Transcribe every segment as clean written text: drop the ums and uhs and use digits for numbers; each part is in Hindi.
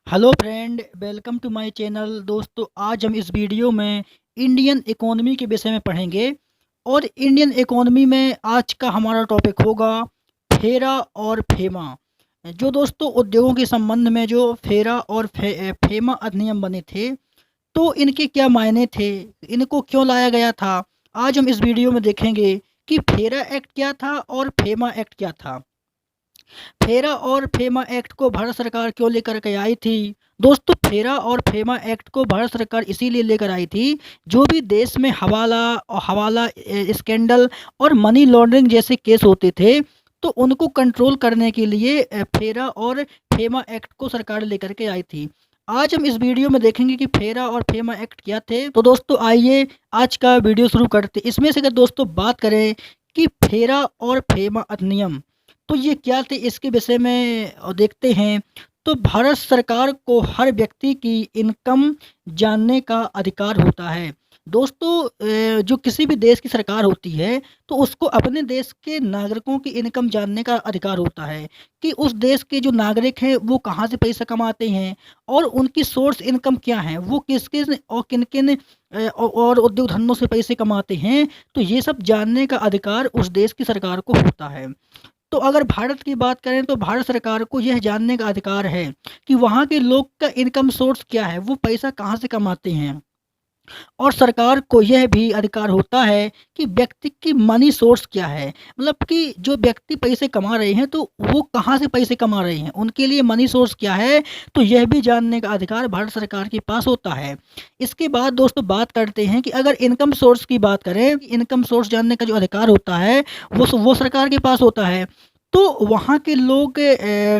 Hello friend, welcome to my channel. दोस्तों, आज हम इस वीडियो में इंडियन इकोनॉमी के विषय में पढ़ेंगे। और इंडियन इकोनॉमी में आज का हमारा टॉपिक होगा फेरा और फेमा। जो दोस्तों उद्योगों के संबंध में जो फेरा और फेमा अधिनियम बने थे, तो इनके क्या मायने थे, इनको क्यों लाया गया था। आज हम इस वीडियो में देखेंगे कि फेरा एक्ट क्या था और फेमा एक्ट क्या था। फेरा और फेमा एक्ट को भारत सरकार क्यों लेकर के आई थी। दोस्तों, फेरा और फेमा एक्ट को भारत सरकार इसीलिए लेकर आई थी, जो भी देश में हवाला स्कैंडल और मनी लॉन्ड्रिंग जैसे केस होते थे, तो उनको कंट्रोल करने के लिए फेरा और फेमा एक्ट को सरकार लेकर के आई थी। आज हम इस वीडियो में देखेंगे कि फेरा और फेमा एक्ट क्या थे। तो दोस्तों, आइए आज का वीडियो शुरू करते। इसमें से अगर दोस्तों बात करें कि फेरा और फेमा अधिनियम, तो ये क्या थे, इसके विषय में देखते हैं। तो भारत सरकार को हर व्यक्ति की इनकम जानने का अधिकार होता है। दोस्तों, जो किसी भी देश की सरकार होती है, तो उसको अपने देश के नागरिकों की इनकम जानने का अधिकार होता है कि उस देश के जो नागरिक हैं वो कहाँ से पैसा कमाते हैं और उनकी सोर्स इनकम क्या है, वो किस किस और किन किन और उद्योग धंधों से पैसे कमाते हैं। तो ये सब जानने का अधिकार उस देश की सरकार को होता है। तो अगर भारत की बात करें, तो भारत सरकार को यह जानने का अधिकार है कि वहाँ के लोग का इनकम सोर्स क्या है, वो पैसा कहाँ से कमाते हैं। और सरकार को यह भी अधिकार होता है कि व्यक्ति की मनी सोर्स क्या है, मतलब कि जो व्यक्ति पैसे कमा रहे हैं तो वो कहाँ से पैसे कमा रहे हैं, उनके लिए मनी सोर्स क्या है। तो यह भी जानने का अधिकार भारत सरकार के पास होता है। इसके बाद दोस्तों बात करते हैं कि अगर इनकम सोर्स की बात करें, इनकम सोर्स जानने का जो अधिकार होता है वो सरकार के पास होता है। तो वहाँ के लोग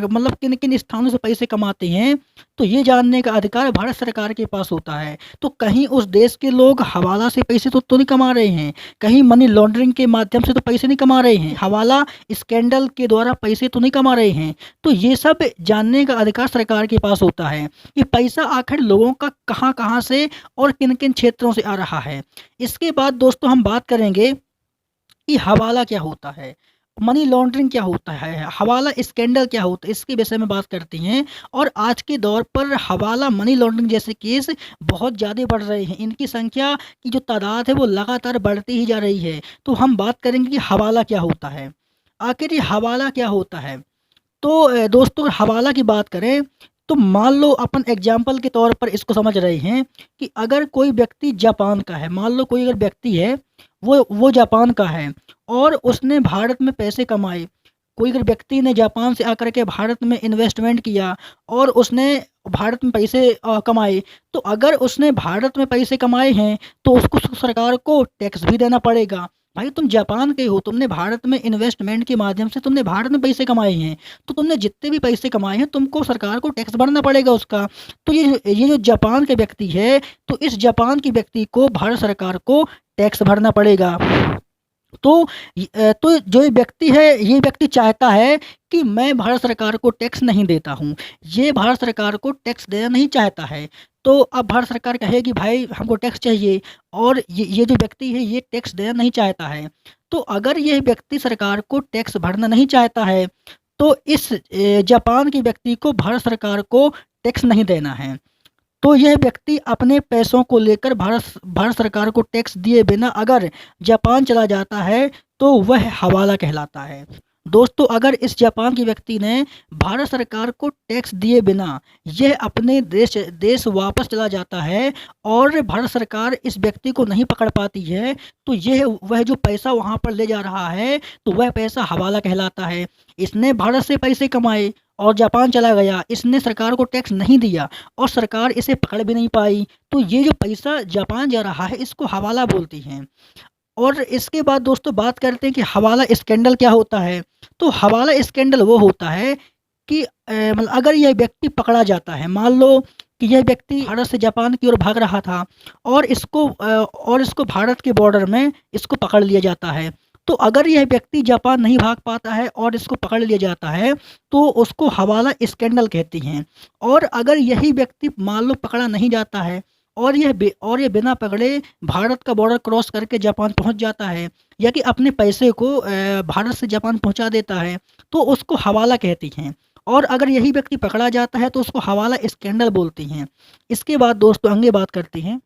मतलब किन किन स्थानों से पैसे कमाते हैं, तो ये जानने का अधिकार भारत सरकार के पास होता है। तो कहीं उस देश के लोग हवाला से पैसे तो नहीं कमा रहे हैं, कहीं मनी लॉन्ड्रिंग के माध्यम से तो पैसे नहीं कमा रहे हैं, हवाला स्कैंडल के द्वारा पैसे तो नहीं कमा रहे हैं। तो ये सब जानने का अधिकार सरकार के पास होता है कि पैसा आखिर लोगों का कहाँ कहाँ से और किन किन क्षेत्रों से आ रहा है। इसके बाद दोस्तों हम बात करेंगे कि हवाला क्या होता है, मनी लॉन्ड्रिंग क्या होता है, हवाला स्कैंडल क्या होता है, इसके विषय में बात करते हैं। और आज के दौर पर हवाला मनी लॉन्ड्रिंग जैसे केस बहुत ज़्यादा बढ़ रहे हैं, इनकी संख्या की जो तादाद है वो लगातार बढ़ती ही जा रही है। तो हम बात करेंगे कि हवाला क्या होता है, आखिर ये हवाला क्या होता है। तो दोस्तों, हवाला की बात करें, तो मान लो अपन एग्जाम्पल के तौर पर इसको समझ रहे हैं कि अगर कोई व्यक्ति जापान का है, मान लो कोई अगर व्यक्ति है, वो जापान का है और उसने भारत में पैसे कमाए। कोई अगर व्यक्ति ने जापान से आकर के भारत में इन्वेस्टमेंट किया और उसने भारत में पैसे कमाए, तो अगर उसने भारत में पैसे कमाए हैं तो उसको सरकार को टैक्स भी देना पड़ेगा। भाई, तुम जापान के हो, तुमने भारत में इन्वेस्टमेंट के माध्यम से तुमने भारत में पैसे कमाए हैं, तो तुमने जितने भी पैसे कमाए हैं तुमको सरकार को टैक्स भरना पड़ेगा उसका। तो ये जो जापान के व्यक्ति है, तो इस जापान के व्यक्ति को भारत सरकार को टैक्स भरना पड़ेगा। तो तो जो ये व्यक्ति है, ये व्यक्ति चाहता है कि मैं भारत सरकार को टैक्स नहीं देता हूँ, ये भारत सरकार को टैक्स देना नहीं चाहता है। तो अब भारत सरकार कहेगी भाई हमको टैक्स चाहिए, और ये जो व्यक्ति है ये टैक्स देना नहीं चाहता है। तो अगर ये व्यक्ति सरकार को टैक्स भरना नहीं चाहता है, तो इस जापान के व्यक्ति को भारत सरकार को टैक्स नहीं देना है। तो यह व्यक्ति अपने पैसों को लेकर भारत भारत सरकार को टैक्स दिए बिना अगर जापान चला जाता है, तो वह हवाला कहलाता है। दोस्तों, अगर इस जापान के व्यक्ति ने भारत सरकार को टैक्स दिए बिना यह अपने देश देश वापस चला जाता है और भारत सरकार इस व्यक्ति को नहीं पकड़ पाती है, तो यह वह जो पैसा वहाँ पर ले जा रहा है, तो वह पैसा हवाला कहलाता है। इसने भारत से पैसे कमाए और जापान चला गया, इसने सरकार को टैक्स नहीं दिया और सरकार इसे पकड़ भी नहीं पाई, तो ये जो पैसा जापान जा रहा है इसको हवाला बोलती हैं। और इसके बाद दोस्तों बात करते हैं कि हवाला स्कैंडल क्या होता है। तो हवाला स्कैंडल वो होता है कि मतलब अगर यह व्यक्ति पकड़ा जाता है, मान लो कि यह व्यक्ति भारत से जापान की ओर भाग रहा था और इसको भारत के बॉर्डर में इसको पकड़ लिया जाता है। तो अगर यह व्यक्ति जापान नहीं भाग पाता है और इसको पकड़ लिया जाता है, तो उसको हवाला स्कैंडल कहती हैं। और अगर यही व्यक्ति मान लो पकड़ा नहीं जाता है और यह बिना पकड़े भारत का बॉर्डर क्रॉस करके जापान पहुंच जाता है, या कि अपने पैसे को भारत से जापान पहुंचा देता है, तो उसको हवाला कहती हैं। और अगर यही व्यक्ति पकड़ा जाता है तो उसको हवाला स्कैंडल बोलते हैं। इसके बाद दोस्तों आगे बात करते हैं।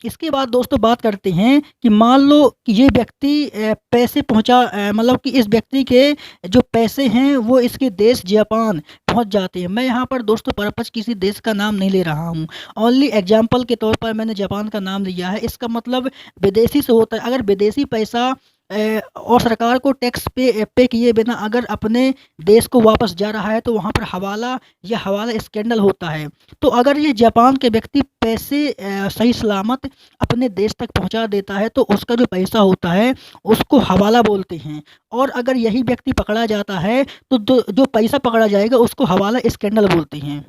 इसके बाद दोस्तों बात करते हैं कि मान लो कि ये व्यक्ति पैसे पहुंचा, मतलब कि इस व्यक्ति के जो पैसे हैं वो इसके देश जापान पहुंच जाते हैं। मैं यहाँ पर दोस्तों पर्पस किसी देश का नाम नहीं ले रहा हूँ, ओनली एग्जांपल के तौर पर मैंने जापान का नाम लिया है। इसका मतलब विदेशी से होता है। अगर विदेशी पैसा और सरकार को टैक्स पे किए बिना अगर अपने देश को वापस जा रहा है तो वहाँ पर हवाला या हवाला स्कैंडल होता है। तो अगर ये जापान के व्यक्ति पैसे सही सलामत अपने देश तक पहुंचा देता है तो उसका जो पैसा होता है उसको हवाला बोलते हैं। और अगर यही व्यक्ति पकड़ा जाता है तो जो पैसा पकड़ा जाएगा उसको हवाला स्कैंडल बोलते हैं।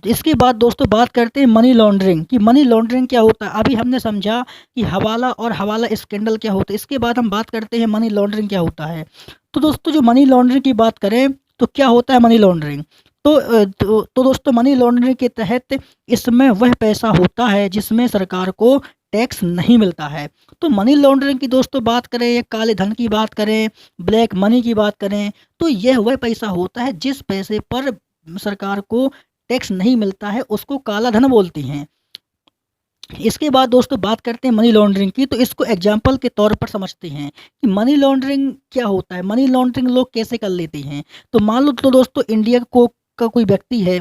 तो इसके बाद दोस्तों बात करते हैं मनी लॉन्ड्रिंग कि मनी लॉन्ड्रिंग क्या होता है। अभी हमने समझा कि हवाला और हवाला स्कैंडल क्या होता है। इसके बाद हम बात करते हैं मनी लॉन्ड्रिंग क्या होता है। तो दोस्तों जो मनी लॉन्ड्रिंग की बात करें तो क्या होता है मनी लॉन्ड्रिंग। तो दोस्तों मनी लॉन्ड्रिंग के तहत इसमें वह पैसा होता है जिसमें सरकार को टैक्स नहीं मिलता है। तो मनी लॉन्ड्रिंग की दोस्तों बात करें या काले धन की बात करें, ब्लैक मनी की बात करें, तो यह वह पैसा होता है जिस पैसे पर सरकार को टैक्स नहीं मिलता है उसको काला धन बोलते हैं। इसके बाद दोस्तों बात करते हैं मनी लॉन्ड्रिंग की। तो इसको एग्जाम्पल के तौर पर समझते हैं कि मनी लॉन्ड्रिंग क्या होता है, मनी लॉन्ड्रिंग लोग कैसे कर लेते हैं। तो मान लो तो दोस्तों इंडिया को का कोई व्यक्ति है,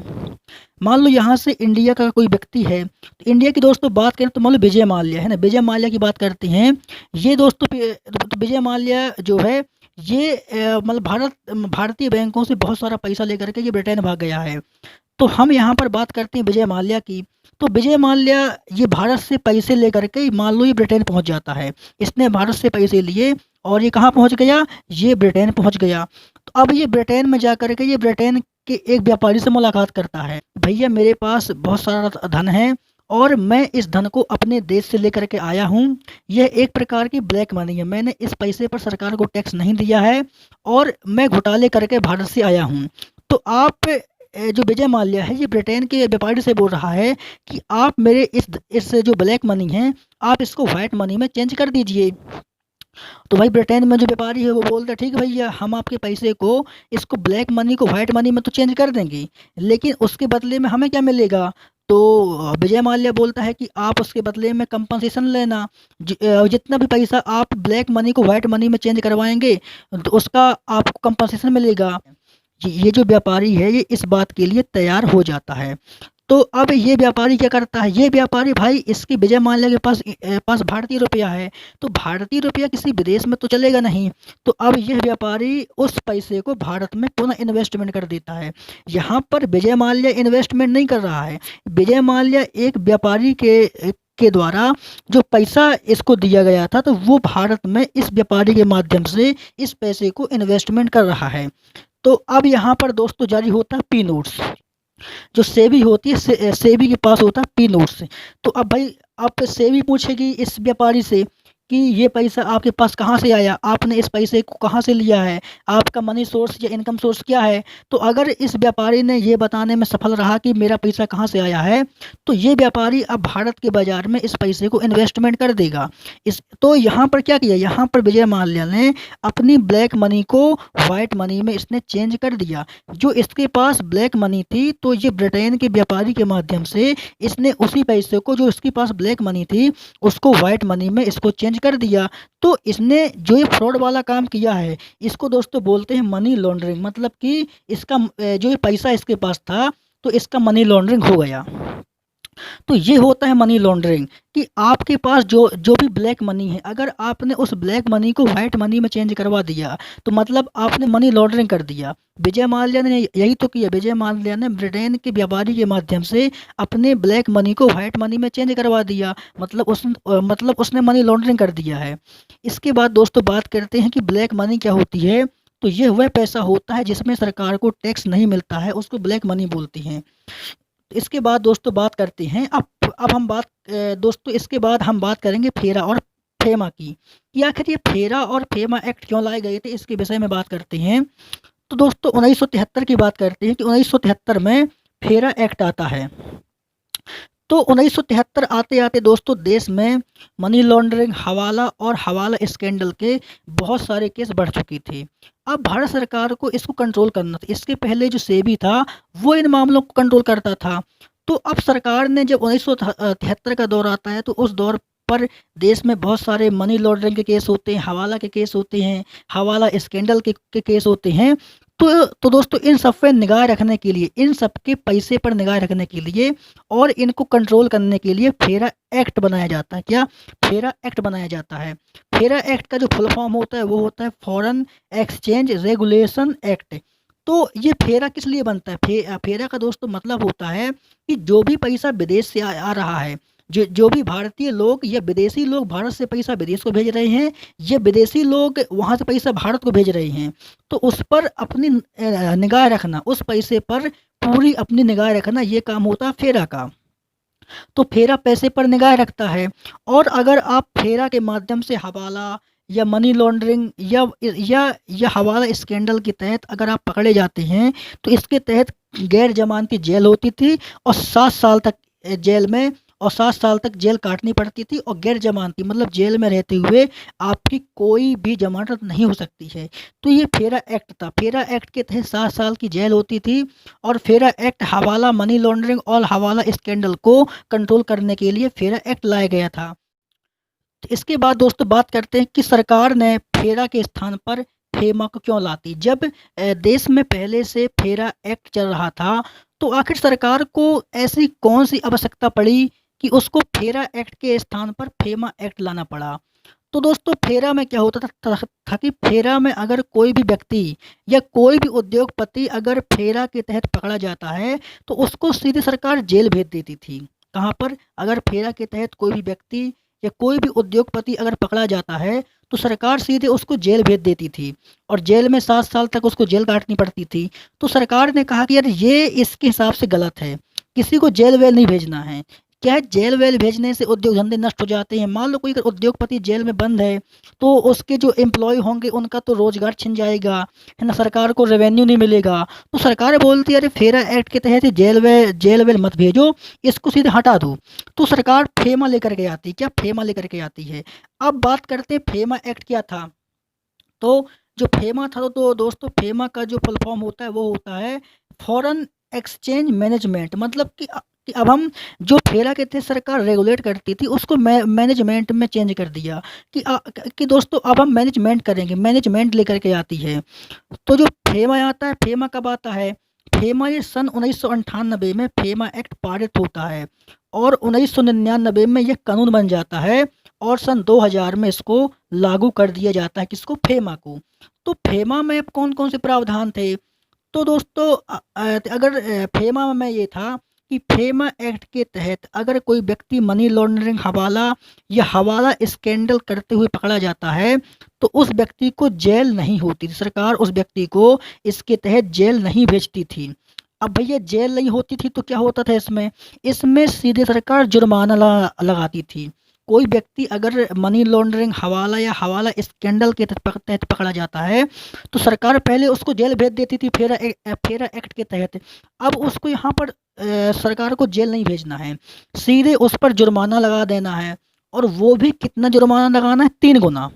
मान लो यहाँ से इंडिया का कोई व्यक्ति है। तो इंडिया की दोस्तों बात करें तो मान लो विजय माल्या है ना, विजय माल्या की बात करते हैं। ये दोस्तों तो विजय माल्या जो है ये मतलब भारतीय बैंकों से बहुत सारा पैसा लेकर के ये ब्रिटेन भाग गया है। तो हम यहाँ पर बात करते हैं विजय माल्या की। तो विजय माल्या ये भारत से पैसे लेकर के मान लो ये ब्रिटेन पहुँच जाता है। इसने भारत से पैसे लिए और ये कहाँ पहुँच गया, ये ब्रिटेन पहुँच गया। तो अब ये ब्रिटेन में जा कर के ये ब्रिटेन के एक व्यापारी से मुलाकात करता है। भैया मेरे पास बहुत सारा धन है और मैं इस धन को अपने देश से लेकर के आया हूँ। यह एक प्रकार की ब्लैक मनी है, मैंने इस पैसे पर सरकार को टैक्स नहीं दिया है और मैं घोटाले करके भारत से आया हूँ। तो आप जो विजय माल्या है ये ब्रिटेन के व्यापारी से बोल रहा है कि आप मेरे इस जो ब्लैक मनी है आप इसको वाइट मनी में चेंज कर दीजिए। तो भाई ब्रिटेन में जो व्यापारी है वो बोलता है ठीक है भैया हम आपके पैसे को इसको ब्लैक मनी को वाइट मनी में तो चेंज कर देंगे, लेकिन उसके बदले में हमें क्या मिलेगा। तो विजय माल्या बोलता है कि आप उसके बदले में कंपनसेशन लेना, जितना भी पैसा आप ब्लैक मनी को वाइट मनी में चेंज करवाएंगे तो उसका आपको कंपनसेशन मिलेगा। ये जो व्यापारी है ये इस बात के लिए तैयार हो जाता है। तो अब ये व्यापारी क्या करता है, ये व्यापारी भाई इसकी विजय माल्या के पास भारतीय रुपया है। तो भारतीय रुपया किसी विदेश में तो चलेगा नहीं। तो अब यह व्यापारी उस पैसे को भारत में पुनः इन्वेस्टमेंट कर देता है। यहाँ पर विजय माल्या इन्वेस्टमेंट नहीं कर रहा है, विजय माल्या एक व्यापारी के द्वारा जो पैसा इसको दिया गया था तो वो भारत में इस व्यापारी के माध्यम से इस पैसे को इन्वेस्टमेंट कर रहा है। तो अब यहाँ पर दोस्तों जारी होता है पी नोट्स। जो सेबी होती है सेबी के पास होता है पी नोट्स। तो अब भाई आप सेबी पूछेगी इस व्यापारी से कि ये पैसा आपके पास कहाँ से आया, आपने इस पैसे को कहाँ से लिया है, आपका मनी सोर्स या इनकम सोर्स क्या है। तो अगर इस व्यापारी ने ये बताने में सफल रहा कि मेरा पैसा कहाँ से आया है तो ये व्यापारी अब भारत के बाज़ार में इस पैसे को इन्वेस्टमेंट कर देगा। तो यहाँ पर क्या किया, यहाँ पर विजय माल्या ने अपनी ब्लैक मनी को वाइट मनी में इसने चेंज कर दिया। जो इसके पास ब्लैक मनी थी तो ये ब्रिटेन के व्यापारी के माध्यम से इसने उसी पैसे को जो इसके पास ब्लैक मनी थी उसको वाइट मनी में इसको चेंज कर दिया। तो इसने जो ये फ्रॉड वाला काम किया है इसको दोस्तों बोलते हैं मनी लॉन्ड्रिंग। मतलब कि इसका जो ये पैसा इसके पास था तो इसका मनी लॉन्ड्रिंग हो गया। तो ये होता है मनी लॉन्ड्रिंग कि आपके पास जो जो भी ब्लैक मनी है अगर आपने उस ब्लैक मनी को वाइट मनी में चेंज करवा दिया तो मतलब आपने मनी लॉन्ड्रिंग कर दिया। विजय माल्या ने यही तो किया, विजय माल्या ने ब्रिटेन के व्यापारी के माध्यम से अपने ब्लैक मनी को वाइट मनी में चेंज करवा दिया, मतलब उसने मनी लॉन्ड्रिंग कर दिया है। इसके बाद दोस्तों बात करते हैं कि ब्लैक मनी क्या होती है। तो यह वह पैसा होता है जिसमें सरकार को टैक्स नहीं मिलता है, उसको ब्लैक मनी बोलती हैं। इसके बाद दोस्तों बात करते हैं अब हम बात दोस्तों इसके बाद हम बात करेंगे फेरा और फेमा की कि आखिर ये फेरा और फेमा एक्ट क्यों लाए गए थे, इसके विषय में बात करते हैं। तो दोस्तों 1973 की बात करते हैं कि 1973 में फेरा एक्ट आता है। तो 1973 आते-आते दोस्तों देश में मनी लॉन्ड्रिंग, हवाला और हवाला स्कैंडल के बहुत सारे केस बढ़ चुकी थी। अब भारत सरकार को इसको कंट्रोल करना था। इसके पहले जो सेबी था, वो इन मामलों को कंट्रोल करता था। तो अब सरकार ने जब 1973 का दौर आता है, तो उस दौर पर देश में बहुत सारे मनी लॉन्ड्रिंग के केस होते हैं, हवाला के केस होते हैं, हवाला स्कैंडल के केस होते हैं। तो दोस्तों इन सब पे निगाह रखने के लिए, इन सब के पैसे पर निगाह रखने के लिए और इनको कंट्रोल करने के लिए फेरा एक्ट बनाया जाता है। क्या? फेरा एक्ट बनाया जाता है। फेरा एक्ट का जो फुल फॉर्म होता है वो होता है फॉरेन एक्सचेंज रेगुलेशन एक्ट। तो ये फेरा किस लिए बनता है? फेरा का दोस्तों मतलब होता है कि जो भी पैसा विदेश से आ रहा है, जो भी भारतीय लोग या विदेशी लोग भारत से पैसा विदेश को भेज रहे हैं, या विदेशी लोग वहाँ से पैसा भारत को भेज रहे हैं, तो उस पर अपनी निगाह रखना, उस पैसे पर पूरी अपनी निगाह रखना, ये काम होता है फेरा का। तो फेरा पैसे पर निगाह रखता है। और अगर आप फेरा के माध्यम से हवाला या मनी लॉन्ड्रिंग या हवाला स्कैंडल के तहत अगर आप पकड़े जाते हैं, तो इसके तहत गैर जमानती जेल होती थी और 7 साल तक जेल में और 7 साल तक जेल काटनी पड़ती थी। और गैर जमानती मतलब जेल में रहते हुए आपकी कोई भी जमानत नहीं हो सकती है। तो ये फेरा एक्ट था। फेरा एक्ट के तहत 7 साल की जेल होती थी। और फेरा एक्ट हवाला, मनी लॉन्ड्रिंग और हवाला स्कैंडल को कंट्रोल करने के लिए फेरा एक्ट लाया गया था। तो इसके बाद दोस्तों बात करते हैं कि सरकार ने फेरा के स्थान पर फेमा को क्यों लाती। जब देश में पहले से फेरा एक्ट चल रहा था, तो आखिर सरकार को ऐसी कौन सी आवश्यकता पड़ी कि उसको फेरा एक्ट के स्थान पर फेमा एक्ट लाना पड़ा। तो दोस्तों फेरा में क्या होता था कि फेरा में अगर कोई भी व्यक्ति या कोई भी उद्योगपति अगर फेरा के तहत पकड़ा जाता है, तो उसको सीधे सरकार जेल भेज देती थी। कहाँ पर? अगर फेरा के तहत कोई भी व्यक्ति या कोई भी उद्योगपति अगर पकड़ा जाता है, तो सरकार सीधे उसको जेल भेज देती थी और जेल में 7 साल तक उसको जेल काटनी पड़ती थी। तो सरकार ने कहा कि यार ये इसके हिसाब से गलत है, किसी को जेल वेल नहीं भेजना है। क्या है, जेल वेल भेजने से उद्योग धंधे नष्ट हो जाते हैं। मान लो कोई अगर उद्योगपति जेल में बंद है, तो उसके जो एम्प्लॉय होंगे उनका तो रोजगार छिन जाएगा, है ना, सरकार को रेवेन्यू नहीं मिलेगा। तो सरकार बोलती है अरे फेरा एक्ट के तहत जेल वेल मत भेजो, इसको सीधे हटा दो। तो सरकार फेमा लेकर के आती है। क्या? फेमा लेकर के आती है। अब बात करते हैं फेमा एक्ट क्या था। तो जो फेमा था, तो दोस्तों फेमा का जो फुल फॉर्म होता है वो होता है फॉरेन एक्सचेंज मैनेजमेंट। मतलब कि अब हम जो फेरा के थे सरकार रेगुलेट करती थी, उसको मैनेजमेंट में चेंज कर दिया कि दोस्तों अब हम मैनेजमेंट करेंगे, मैनेजमेंट लेकर के आती है। तो जो फेमा आता है, फेमा कब आता है? फेमा ये सन 1998 में फेमा एक्ट पारित होता है और 1999 में यह कानून बन जाता है और सन 2000 में इसको लागू कर दिया जाता है। किसको? फेमा को। तो फेमा में कौन कौन से प्रावधान थे? तो दोस्तों अगर फेमा में ये था कि फेमा एक्ट के तहत अगर कोई व्यक्ति मनी लॉन्ड्रिंग, हवाला या हवाला स्कैंडल करते हुए पकड़ा जाता है, तो उस व्यक्ति को जेल नहीं होती थी। सरकार उस व्यक्ति को इसके तहत जेल नहीं भेजती थी। अब भैया जेल नहीं होती थी तो क्या होता था इसमें? इसमें सीधे सरकार जुर्माना लगाती थी। कोई व्यक्ति अगर मनी लॉन्ड्रिंग, हवाला या हवाला स्कैंडल के तहत पकड़ा जाता है, तो सरकार पहले उसको जेल भेज देती थी फेरा एक्ट के तहत। अब उसको यहाँ पर सरकार को जेल नहीं भेजना है, सीधे उस पर जुर्माना लगा देना है। और वो भी कितना जुर्माना लगाना है? 3 गुना।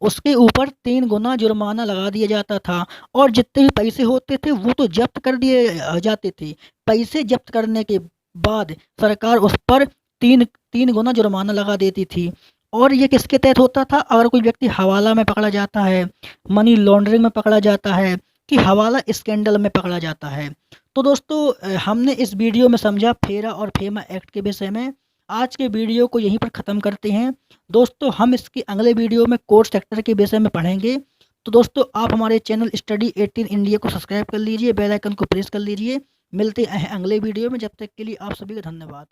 उसके ऊपर 3 गुना जुर्माना लगा दिया जाता था। और जितने भी पैसे होते थे वो तो जब्त कर दिए जाते थे। पैसे जब्त करने के बाद सरकार उस पर तीन तीन गुना जुर्माना लगा देती थी। और ये किसके तहत होता था? अगर कोई व्यक्ति हवाला में पकड़ा जाता है, मनी लॉन्ड्रिंग में पकड़ा जाता है, कि हवाला स्कैंडल में पकड़ा जाता है। तो दोस्तों हमने इस वीडियो में समझा फेरा और फेमा एक्ट के विषय में। आज के वीडियो को यहीं पर ख़त्म करते हैं। दोस्तों हम इसकी अगले वीडियो में कोर सेक्टर के विषय में पढ़ेंगे। तो दोस्तों आप हमारे चैनल स्टडी 18 इंडिया को सब्सक्राइब कर लीजिए, बेल आइकन को प्रेस कर लीजिए। मिलते हैं अगले वीडियो में, जब तक के लिए आप सभी का धन्यवाद।